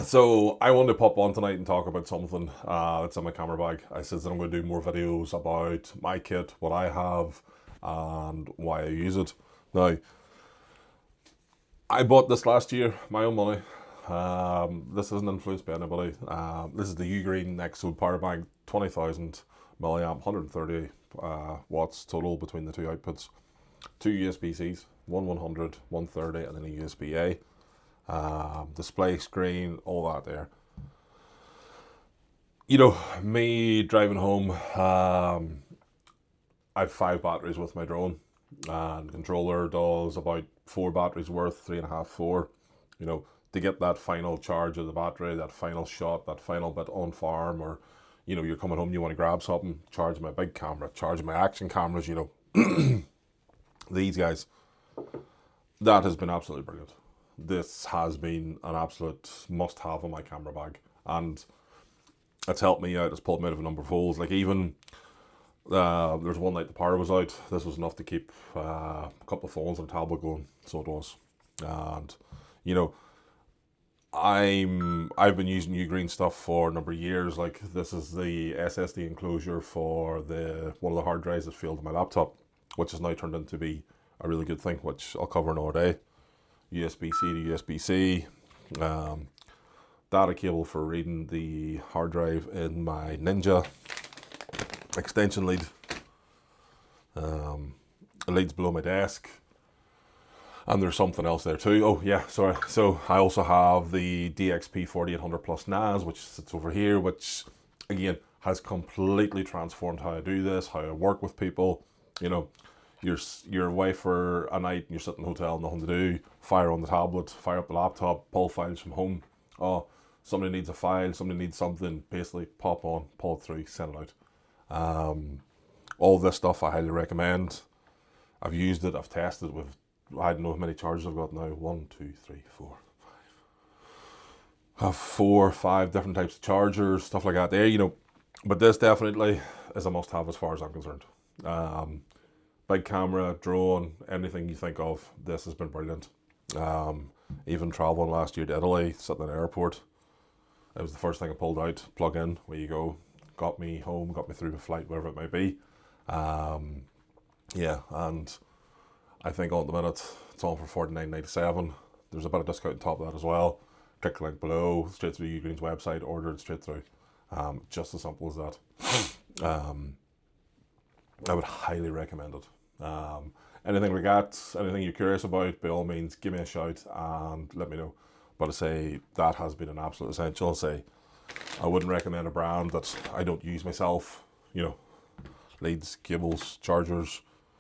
So I wanted to pop on tonight and talk about something that's in my camera bag. I said that I'm going to do more videos about my kit, what I have, and why I use it. Now, I bought this last year, my own money. This isn't influenced by anybody. This is the UGREEN Nexode power bank, 20,000 milliamp, 130 watts total between the two outputs. Two USB-Cs, one 100, 130, and then a USB-A. Display screen, all that there. You know, me driving home, I have 5 batteries with my drone, and controller does about 4 batteries worth, 3.5, 4. You know, to get that final charge of the battery, that final shot, that final bit on farm, or you know, you're coming home, you want to grab something, charge my big camera, charge my action cameras. You know, these guys. That has been absolutely brilliant. This has been an absolute must-have in my camera bag, and it's helped me out. It's pulled me out of a number of holes. Like even there's one night the power was out. This was enough to keep a couple of phones and a tablet going. So it was, and you know, I've been using UGREEN stuff for a number of years. Like this is the SSD enclosure for the one of the hard drives that failed on my laptop, which has now turned into be a really good thing, which I'll cover another day. USB-C to USB-C, data cable for reading the hard drive in my Ninja, extension lead, leads below my desk, and there's something else there too. Oh yeah, sorry. So I also have the DXP 4800 plus NAS, which sits over here, which again has completely transformed how I do this, how I work with people. You know, you're away for a night and you're sitting in a hotel, nothing to do, fire on the tablet, fire up the laptop, pull files from home. Oh, somebody needs a file, somebody needs something, basically pop on, pull it through, send it out. All this stuff I highly recommend. I've used it, I've tested it with, I don't know how many chargers I've got now, 1, 2, 3, 4. I have 4 or 5 different types of chargers, stuff like that there, you know. But this definitely is a must-have as far as I'm concerned. Big camera, drone, anything you think of, this has been brilliant. Even traveling last year to Italy, sitting in an airport, it was the first thing I pulled out, plug in, where you go, got me home, got me through the flight, wherever it may be. Yeah, and I think on the minute, it's on for $49.97. There's a bit of discount on top of that as well. Click the link below, straight through UGREEN's website, order it straight through. Just as simple as that. I would highly recommend it. Anything like that, anything you're curious about, by all means, give me a shout and let me know. But I say that has been an absolute essential. I say I wouldn't recommend a brand that I don't use myself. You know, leads, cables, chargers,